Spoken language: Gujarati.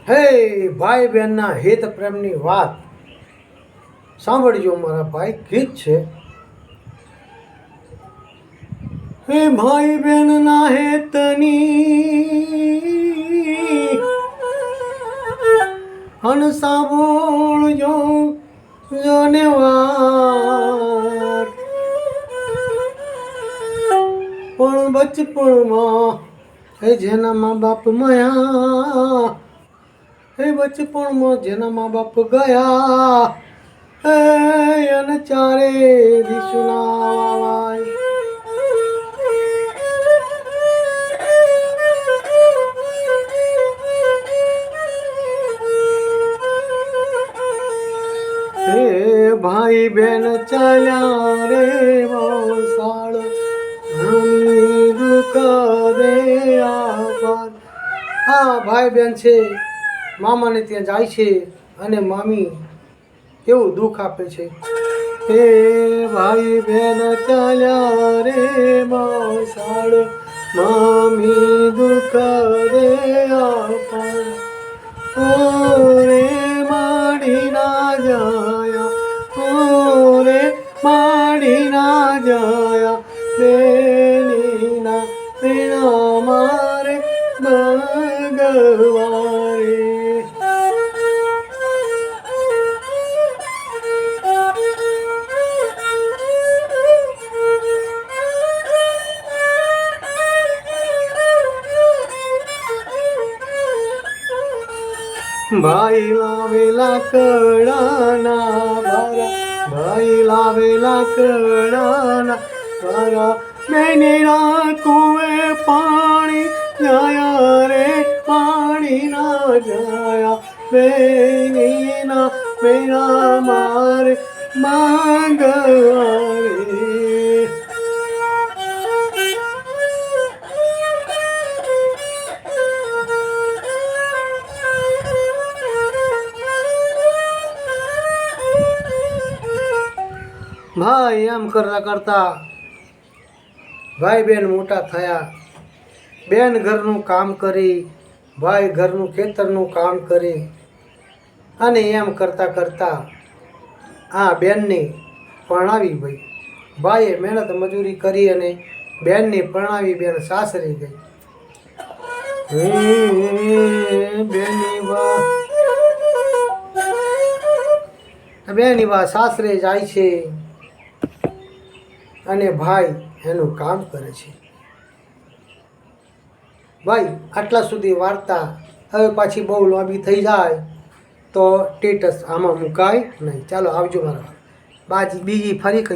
હે ભાઈ બહેનના હિત પ્રેમની વાત સાંભળજો મારા ભાઈ. ગીત છે. હે ભાઈ બહેનના હિતની અન સાંભળજો જોને વાત. પણ બચપણમાં હે જેના મા બાપ મયા, હે બચપણમાં જેના મા બાપ ગયા, હે એને ચારે દિશના વાવાય. હે ભાઈ બેન ચાલ્યા રે વસાળ, દુઃખ દે આભાર. હા ભાઈ બેન છે, મામાને ત્યાં જાય છે અને મામી એવું દુઃખ આપે છે. હે ભાઈ બેન ચાલ્યા રે વસાળ, મામી દુઃખ દે આભાર. ઓરે માડી ના જાયા, ઓરે માડી ના જાયા, બેનીના વિના મારે ભગવારે. ભાઈ લાવેલા કડાના ભારા, ભાઈ લાવેલા કડાના ભારા, બેનીના કુએ પાણી જાયા રે, પાણી ના જાયા, બેનીના વિના મારે માંગવારે. ભાઈ એમ કરતા કરતા ભાઈ બેન મોટા થયા. બેન ઘરનું કામ કરી, ભાઈ ઘરનું ખેતરનું કામ કરી, અને એમ કરતાં કરતાં આ બેનને પરણાવી ગઈ. ભાઈએ મહેનત મજૂરી કરી અને બેનને પરણાવી. બેન સાસરે ગઈ. બેની બા સાસરે જાય છે અને ભાઈ એનું કામ કરે છે. ભાઈ આટલા સુધી વાર્તા. હવે પાછી બહુ લાંબી થઈ જાય તો સ્ટેટસ આમાં મુકાય નહીં. ચાલો આવજો મારા બીજી ફરી કહીશું.